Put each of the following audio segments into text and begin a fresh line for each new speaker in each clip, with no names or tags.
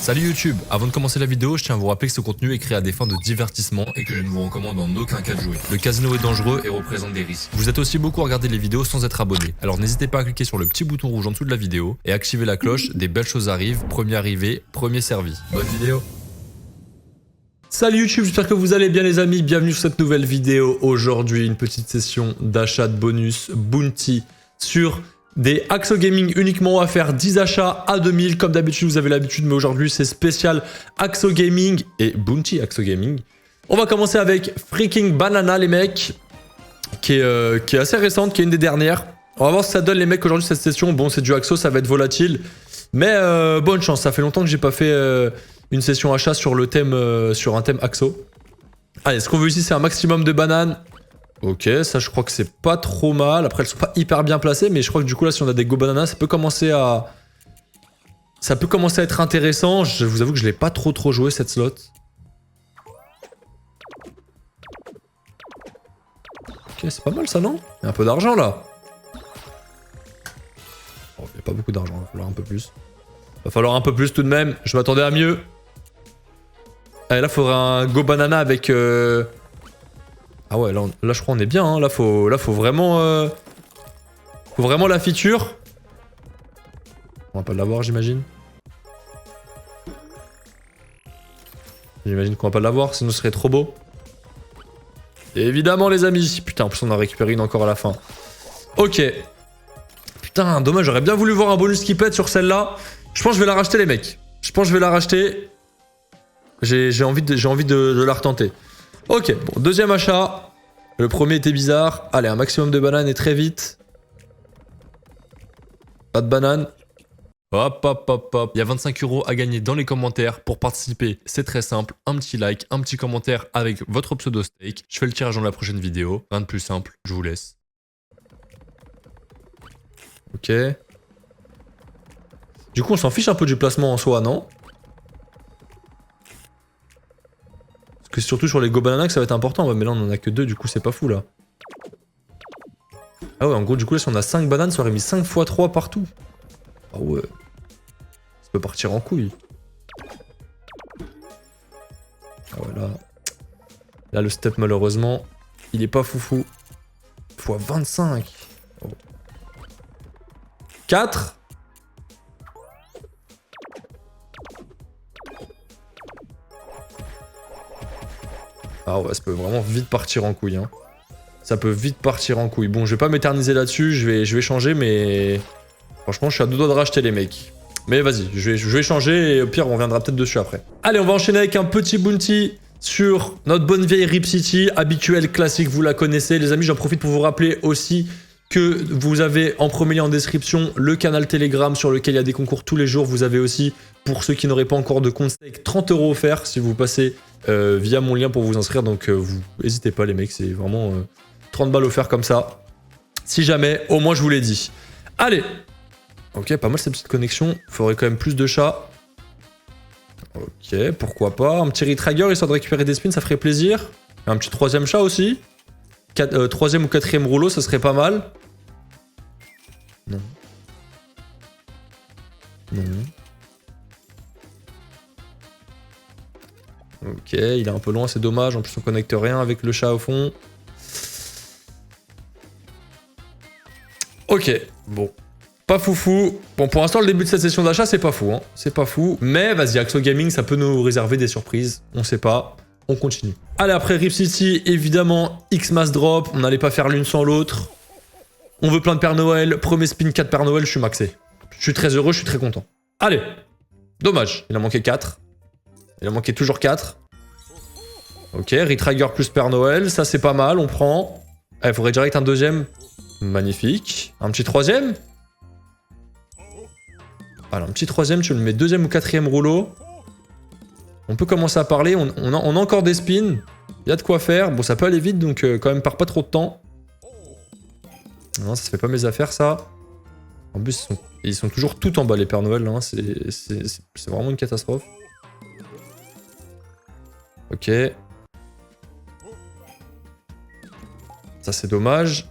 Salut YouTube, avant de commencer la vidéo, je tiens à vous rappeler que ce contenu est créé à des fins de divertissement et que je ne vous recommande en aucun cas de jouer. Le casino est dangereux et représente des risques. Vous êtes aussi beaucoup à regarder les vidéos sans être abonné, alors n'hésitez pas à cliquer sur le petit bouton rouge en dessous de la vidéo et activer la cloche, des belles choses arrivent, premier arrivé, premier servi. Bonne vidéo. Salut YouTube, j'espère que vous allez bien les amis, bienvenue sur cette nouvelle vidéo. Aujourd'hui, une petite session d'achat de bonus Bounty sur des Axo Gaming uniquement. On va faire 10 achats à 2000 comme d'habitude, vous avez l'habitude, mais aujourd'hui c'est spécial Axo Gaming et Bounty Axo Gaming. On va commencer avec Freaking Banana les mecs, qui est assez récente, qui est une des dernières. On va voir ce que ça donne les mecs aujourd'hui cette session. Bon, c'est du Axo, ça va être volatile, mais bonne chance, ça fait longtemps que j'ai pas fait une session achat sur le thème, sur un thème Axo. Allez, ce qu'on veut ici c'est un maximum de bananes. Ok, ça je crois que c'est pas trop mal. Après elles sont pas hyper bien placées, mais je crois que du coup là si on a des go bananas, ça peut commencer à être intéressant. Je vous avoue que je l'ai pas trop joué cette slot. Ok, c'est pas mal ça, non? Il y a un peu d'argent là. Oh, il y a pas beaucoup d'argent, il va falloir un peu plus. Va falloir un peu plus tout de même, je m'attendais à mieux. Allez, là faudrait un go banana avec... Ah ouais, là je crois on est bien, hein. Là faut vraiment la feature. On va pas l'avoir j'imagine. J'imagine qu'on va pas l'avoir, sinon ce serait trop beau. Et évidemment les amis. Putain, en plus on a récupéré une encore à la fin. Ok. Putain, dommage, j'aurais bien voulu voir un bonus qui pète sur celle-là. Je pense que je vais la racheter les mecs. Je pense que je vais la racheter. J'ai envie de la retenter. Ok, bon, deuxième achat. Le premier était bizarre. Allez, un maximum de bananes et très vite. Pas de bananes. Hop. Il y a 25 € à gagner dans les commentaires. Pour participer, c'est très simple. Un petit like, un petit commentaire avec votre pseudo steak. Je fais le tirage dans la prochaine vidéo. Rien de plus simple, je vous laisse. Ok. Du coup, on s'en fiche un peu du placement en soi, non? Parce que c'est surtout sur les go bananas que ça va être important. Ouais, mais là, on en a que 2, du coup, c'est pas fou, là. Ah ouais, en gros, du coup, là, si on a 5 bananes, ça aurait mis 5 x 3 partout. Ah ouais. Ça peut partir en couille. Ah ouais, là... Là, le step, malheureusement, il est pas foufou. X 25. Oh. 4. Ah ouais, ça peut vraiment vite partir en couille, hein. Ça peut vite partir en couille. Bon, je vais pas m'éterniser là-dessus, je vais changer, mais... Franchement, je suis à 2 doigts de racheter les mecs. Mais vas-y, je vais changer et au pire, on reviendra peut-être dessus après. Allez, on va enchaîner avec un petit bounty sur notre bonne vieille Rip City, habituelle, classique, vous la connaissez. Les amis, j'en profite pour vous rappeler aussi que vous avez en premier lien en description le canal Telegram sur lequel il y a des concours tous les jours. Vous avez aussi, pour ceux qui n'auraient pas encore de compte stake, 30 € offerts si vous passez via mon lien pour vous inscrire. Donc, vous n'hésitez pas les mecs, c'est vraiment 30 balles offerts comme ça. Si jamais, au moins je vous l'ai dit. Allez. Ok, pas mal cette petite connexion. Faudrait quand même plus de chats. Ok, pourquoi pas. Un petit retrigger histoire de récupérer des spins, ça ferait plaisir. Un petit troisième chat aussi. Troisième ou quatrième rouleau, ça serait pas mal. Non. Non. Ok, il est un peu loin, c'est dommage. En plus, on connecte rien avec le chat au fond. Ok, bon. Pas foufou. Bon, pour l'instant, le début de cette session d'achat, c'est pas fou, hein. C'est pas fou. Mais vas-y, Axo Gaming, ça peut nous réserver des surprises. On sait pas. On continue. Allez, après Rip City, évidemment, X-Mass Drop. On n'allait pas faire l'une sans l'autre. On veut plein de Père Noël. Premier spin 4 Père Noël, je suis maxé. Je suis très heureux, je suis très content. Allez. Dommage, il a manqué 4. Il a manqué toujours 4. Ok, Retrigger plus Père Noël. Ça, c'est pas mal, on prend. Il faudrait direct un deuxième. Magnifique. Un petit troisième. Alors, un petit troisième, tu le mets deuxième ou quatrième rouleau. On peut commencer à parler. On a encore des spins. Il y a de quoi faire. Bon, ça peut aller vite, donc quand même, perd pas trop de temps. Non, ça se fait pas mes affaires, ça. En plus, ils sont toujours tout en bas, les Pères Noël. Hein. C'est vraiment une catastrophe. Ok. Ça, c'est dommage.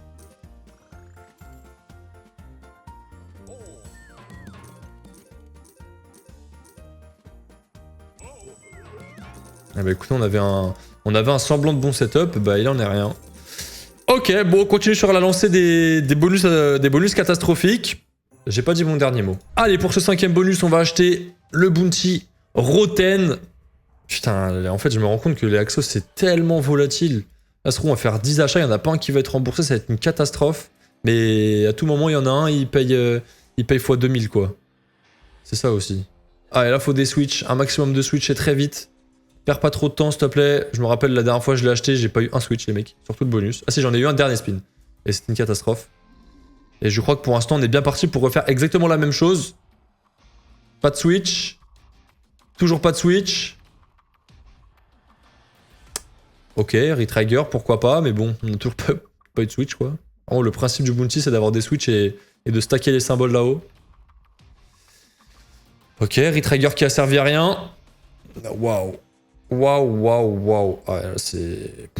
Ah bah écoutez, on avait un semblant de bon setup, bah il en est rien. Ok, bon, on continue sur la lancée des bonus catastrophiques. J'ai pas dit mon dernier mot. Allez, pour ce 5ème bonus, on va acheter le bounty Roten. Putain, en fait, je me rends compte que les Axos, c'est tellement volatile. Là, on va faire 10 achats, il n'y en a pas un qui va être remboursé, ça va être une catastrophe. Mais à tout moment, il y en a un, il paye x 2000, quoi. C'est ça aussi. Ah, et là, faut des switches, un maximum de switch et très vite. Perds pas trop de temps, s'il te plaît. Je me rappelle, la dernière fois, je l'ai acheté, j'ai pas eu un switch, les mecs. Surtout le bonus. Ah si, j'en ai eu un dernier spin. Et c'était une catastrophe. Et je crois que pour l'instant, on est bien parti pour refaire exactement la même chose. Pas de switch. Toujours pas de switch. Ok, retrigger, pourquoi pas, mais bon, on n'a toujours pas eu de switch, quoi. Oh, le principe du bounty, c'est d'avoir des switches et de stacker les symboles là-haut. Ok, retrigger qui a servi à rien. Waouh. Waouh, waouh, waouh. Ah, là, c'est...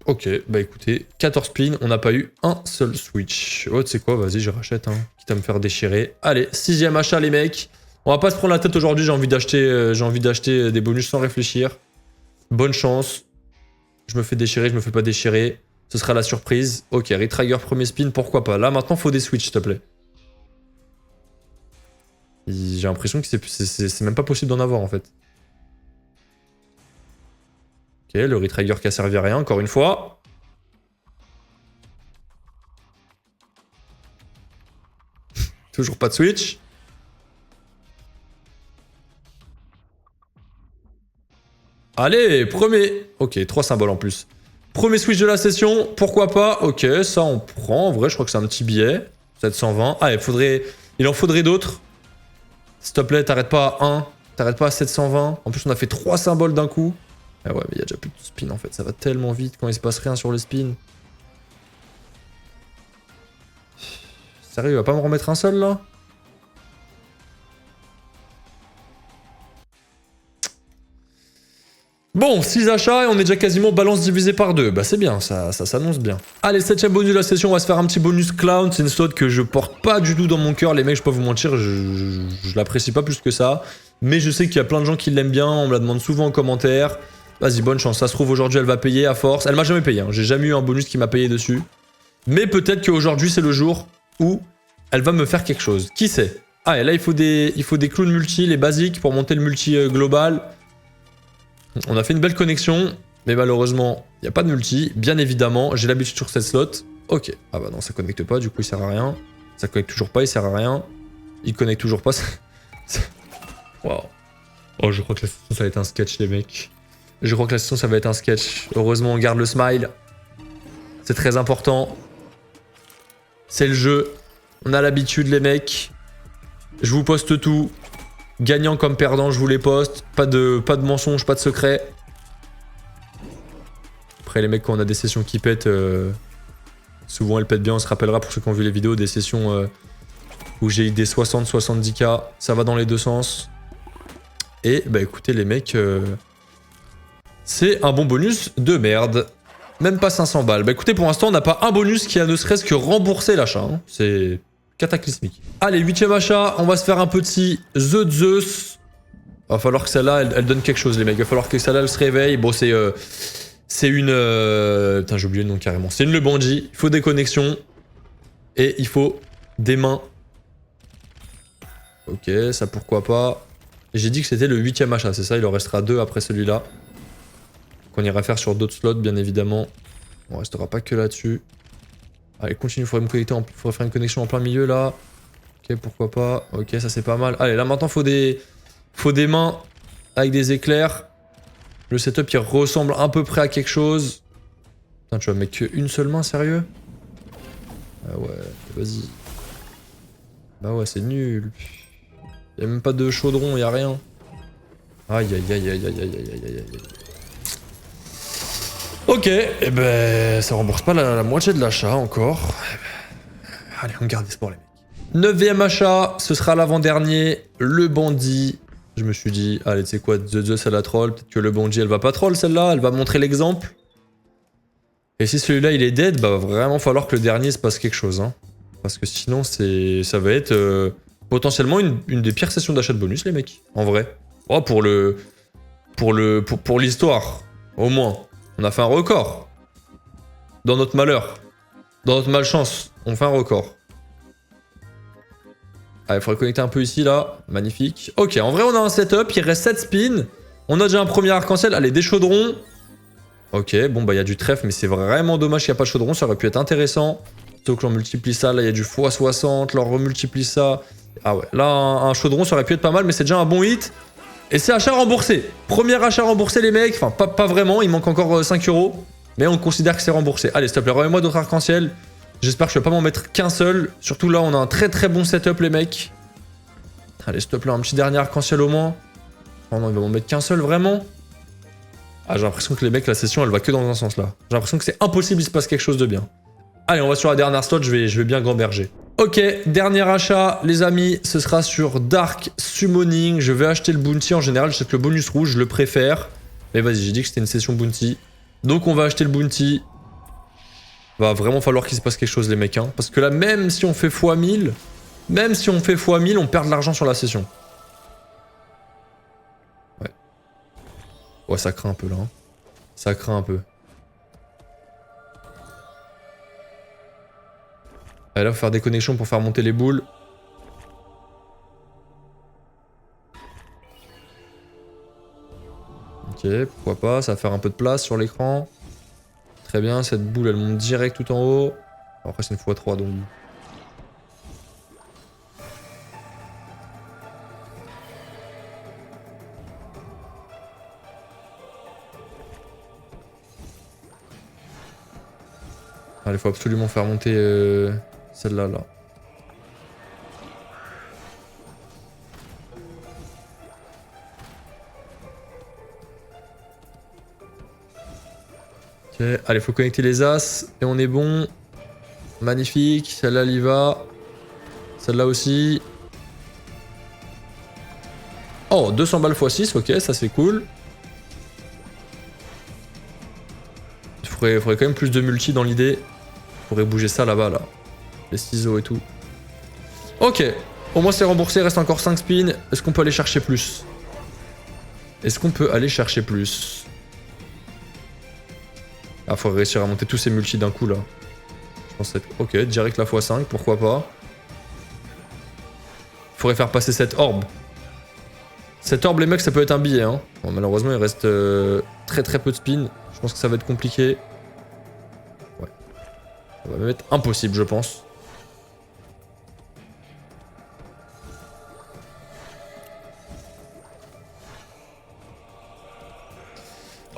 Ok, bah écoutez, 14 spins, on n'a pas eu un seul switch. Oh, tu sais quoi, vas-y, je rachète, hein, quitte à me faire déchirer. Allez, 6ème achat, les mecs. On va pas se prendre la tête aujourd'hui, j'ai envie d'acheter des bonus sans réfléchir. Bonne chance. Je me fais déchirer, je me fais pas déchirer. Ce sera la surprise. Ok, retrigger premier spin, pourquoi pas. Là, maintenant, faut des switches, s'il te plaît. J'ai l'impression que c'est même pas possible d'en avoir, en fait. Ok, le retrigger qui a servi à rien, encore une fois. Toujours pas de switch. Allez, premier. Ok, 3 symboles en plus. Premier switch de la session, pourquoi pas. Ok, ça on prend. En vrai, je crois que c'est un petit billet. 720. Ah, il en faudrait d'autres. S'il te plaît, t'arrêtes pas à 1. T'arrêtes pas à 720. En plus, on a fait 3 symboles d'un coup. Ah ouais, mais il y a déjà plus de spin en fait. Ça va tellement vite quand il se passe rien sur les spins. Sérieux, il va pas me remettre un seul là? Bon, 6 achats et on est déjà quasiment balance divisée par 2. Bah c'est bien, ça s'annonce bien. Allez, 7ème bonus de la session, on va se faire un petit bonus clown. C'est une slot que je porte pas du tout dans mon cœur. Les mecs, je peux vous mentir, je l'apprécie pas plus que ça. Mais je sais qu'il y a plein de gens qui l'aiment bien, on me la demande souvent en commentaire. Vas-y, bonne chance, ça se trouve aujourd'hui elle va payer à force. Elle m'a jamais payé, hein. J'ai jamais eu un bonus qui m'a payé dessus. Mais peut-être qu'aujourd'hui c'est le jour où elle va me faire quelque chose. Qui sait? Ah, et là il faut des clowns multi, les basiques, pour monter le multi global. On a fait une belle connexion, mais malheureusement, il n'y a pas de multi. Bien évidemment, j'ai l'habitude sur cette slot. Ok. Ah bah non, ça connecte pas, du coup il sert à rien. Ça connecte toujours pas, il sert à rien. Il connecte toujours pas. Waouh. Oh, je crois que la session ça va être un sketch, les mecs. Je crois que la session ça va être un sketch. Heureusement, on garde le smile. C'est très important. C'est le jeu. On a l'habitude, les mecs. Je vous poste tout. Gagnant comme perdant, je vous les poste. Pas de mensonges, pas de secrets. Après, les mecs, quand on a des sessions qui pètent, souvent elles pètent bien. On se rappellera pour ceux qui ont vu les vidéos, des sessions où j'ai eu des 60-70k. Ça va dans les deux sens. Et bah écoutez, les mecs, c'est un bon bonus de merde. Même pas 500 balles. Bah écoutez, pour l'instant, on n'a pas un bonus qui a ne serait-ce que remboursé l'achat. Hein. C'est cataclysmique. Allez, 8ème achat, on va se faire un petit The Zeus. Va falloir que celle-là, elle donne quelque chose, les mecs. Va falloir que celle-là, elle se réveille. Bon, c'est une... Putain, j'ai oublié le nom carrément. C'est une Le Bandit. Il faut des connexions. Et il faut des mains. Ok, ça pourquoi pas. J'ai dit que c'était le 8ème achat, c'est ça? Il en restera 2 après celui-là. Qu'on ira faire sur d'autres slots, bien évidemment. On restera pas que là-dessus. Allez, continue, il faudrait me connecter, faudrait faire une connexion en plein milieu là. Ok, pourquoi pas. Ok, ça c'est pas mal. Allez, là maintenant, faut des mains avec des éclairs. Le setup, il ressemble à peu près à quelque chose. Putain, tu vas mettre qu'une seule main, sérieux? Ah ouais, vas-y. Bah ouais, c'est nul. Y'a même pas de chaudron, y'a rien. Aïe aïe aïe aïe aïe aïe aïe aïe aïe aïe. Ok, et ben ça rembourse pas la moitié de l'achat encore. Allez, on garde espoir les mecs. 9ème achat, ce sera l'avant-dernier, le bandit. Je me suis dit, allez, tu sais quoi, The ça la troll. Peut-être que le bandit, elle va pas troll celle-là, elle va montrer l'exemple. Et si celui-là il est dead, bah va vraiment falloir que le dernier se passe quelque chose. Hein. Parce que sinon, ça va être Potentiellement une des pires sessions d'achat de bonus, les mecs. En vrai. Oh, pour l'histoire. Au moins. On a fait un record. Dans notre malheur. Dans notre malchance. On fait un record. Allez, il faudrait connecter un peu ici, là. Magnifique. Ok, en vrai, on a un setup. Il reste 7 spins. On a déjà un premier arc-en-ciel. Allez, des chaudrons. Ok, bon, bah, il y a du trèfle, mais c'est vraiment dommage qu'il n'y a pas de chaudron. Ça aurait pu être intéressant. Plutôt que l'on multiplie ça. Là, il y a du x60. L'on remultiplie ça. Ah ouais, là, un chaudron, ça aurait pu être pas mal, mais c'est déjà un bon hit. Et c'est achat remboursé. Premier achat remboursé, les mecs. Enfin, pas vraiment. Il manque encore 5 €. Mais on considère que c'est remboursé. Allez, s'il te plaît, remets-moi d'autres arc-en-ciel. J'espère que je vais pas m'en mettre qu'un seul. Surtout là, on a un très très bon setup, les mecs. Allez, s'il te plaît, un petit dernier arc-en-ciel au moins. Oh non, il va m'en mettre qu'un seul, vraiment. Ah, j'ai l'impression que les mecs, la session, elle va que dans un sens là. J'ai l'impression que c'est impossible, il se passe quelque chose de bien. Allez, on va sur la dernière slot, je vais bien gamberger. Ok, dernier achat, les amis, ce sera sur Dark Summoning. Je vais acheter le bounty. En général, je sais que le bonus rouge, je le préfère. Mais vas-y, j'ai dit que c'était une session bounty. Donc on va acheter le bounty. Va vraiment falloir qu'il se passe quelque chose, les mecs. Hein. Parce que là, même si on fait x1000, on perd de l'argent sur la session. Ouais. Ouais, ça craint un peu là. Hein. Ça craint un peu. Allez, là, faut faire des connexions pour faire monter les boules. Ok, pourquoi pas, ça va faire un peu de place sur l'écran. Très bien, cette boule, elle monte direct tout en haut. Après, c'est une x3, donc... Allez, faut absolument faire monter celle-là, là. Ok, allez, faut connecter les as et on est bon. Magnifique, celle-là, elle y va. Celle-là aussi. Oh, 200 balles x 6, ok, ça c'est cool. Il faudrait quand même plus de multi dans l'idée. Il faudrait bouger ça là-bas, là. Les ciseaux et tout. Ok, au moins c'est remboursé, il reste encore 5 spins. Est-ce qu'on peut aller chercher plus? Est-ce qu'on peut aller chercher plus? Ah, faudrait réussir à monter tous ces multis d'un coup là. Je pense être... Ok, direct la x5, pourquoi pas. Faudrait faire passer cette orbe. Cette orbe, les mecs, ça peut être un billet. Hein. Bon, malheureusement, il reste très peu de spin. Je pense que ça va être compliqué. Ouais. Ça va même être impossible, je pense.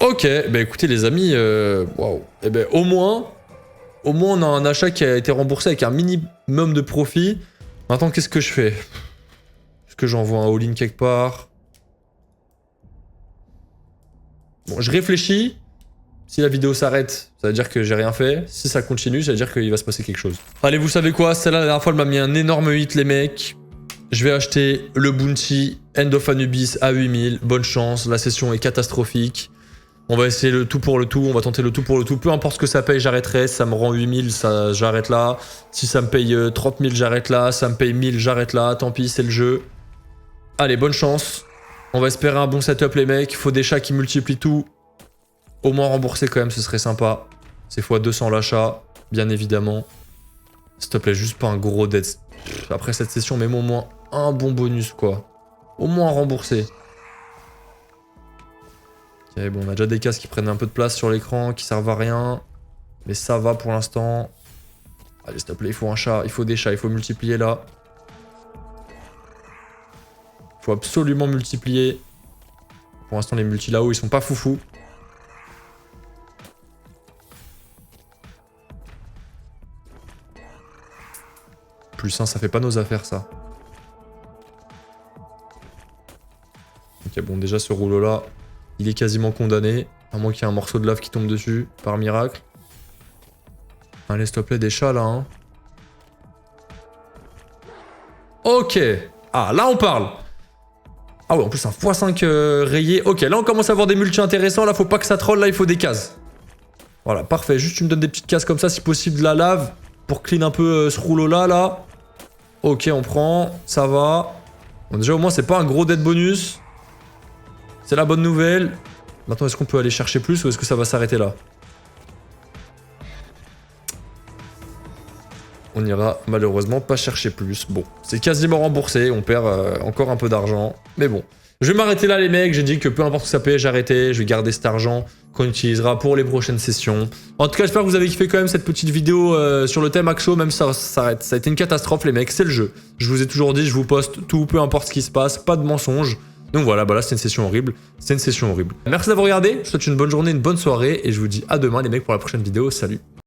Ok, bah écoutez les amis, waouh. Et ben au moins on a un achat qui a été remboursé avec un minimum de profit. Maintenant, qu'est-ce que je fais? Est-ce que j'envoie un all-in quelque part? Bon, je réfléchis. Si la vidéo s'arrête, ça veut dire que j'ai rien fait. Si ça continue, ça veut dire qu'il va se passer quelque chose. Allez, vous savez quoi? Celle-là, la dernière fois, elle m'a mis un énorme hit, les mecs. Je vais acheter le bounty End of Anubis à 8000. Bonne chance, la session est catastrophique. On va essayer le tout pour le tout, on va tenter le tout pour le tout. Peu importe ce que ça paye, j'arrêterai. Si ça me rend 8000, j'arrête là. Si ça me paye 30 000, j'arrête là. Si ça me paye 1000, j'arrête là. Tant pis, c'est le jeu. Allez, bonne chance. On va espérer un bon setup, les mecs. Faut des chats qui multiplient tout. Au moins remboursé quand même, ce serait sympa. C'est x200 l'achat, bien évidemment. S'il te plaît, juste pas un gros dead. Après cette session, mets-moi au moins un bon bonus, quoi. Au moins remboursé. Ok, bon, on a déjà des cases qui prennent un peu de place sur l'écran, qui servent à rien. Mais ça va pour l'instant. Allez, s'il te plaît, il faut un chat, il faut des chats, il faut multiplier là. Il faut absolument multiplier. Pour l'instant, les multis là-haut, ils sont pas foufous. Plus 1, ça fait pas nos affaires, ça. Ok, bon, déjà, ce rouleau-là, il est quasiment condamné. À moins qu'il y ait un morceau de lave qui tombe dessus, par miracle. Allez, s'il te plaît, des chats, là, hein. Ok. Ah, là, on parle. Ah ouais, en plus, un x5 rayé. Ok, là, on commence à avoir des multis intéressants. Là, faut pas que ça troll. Là, il faut des cases. Voilà, parfait. Juste, tu me donnes des petites cases comme ça, si possible, de la lave. Pour clean un peu ce rouleau-là, là. Ok, on prend. Ça va. Bon, déjà, au moins, c'est pas un gros dead bonus. C'est la bonne nouvelle. Maintenant, est-ce qu'on peut aller chercher plus ou est-ce que ça va s'arrêter là? On n'ira malheureusement pas chercher plus. Bon, c'est quasiment remboursé. On perd encore un peu d'argent. Mais bon. Je vais m'arrêter là, les mecs. J'ai dit que peu importe ce que ça paye, j'arrêtais. Je vais garder cet argent qu'on utilisera pour les prochaines sessions. En tout cas, j'espère que vous avez kiffé quand même cette petite vidéo sur le thème Axo. Même ça s'arrête. Ça a été une catastrophe, les mecs. C'est le jeu. Je vous ai toujours dit, je vous poste tout, peu importe ce qui se passe. Pas de mensonges. Donc voilà, bah là, c'était une session horrible. C'était une session horrible. Merci d'avoir regardé. Je vous souhaite une bonne journée, une bonne soirée. Et je vous dis à demain, les mecs, pour la prochaine vidéo. Salut.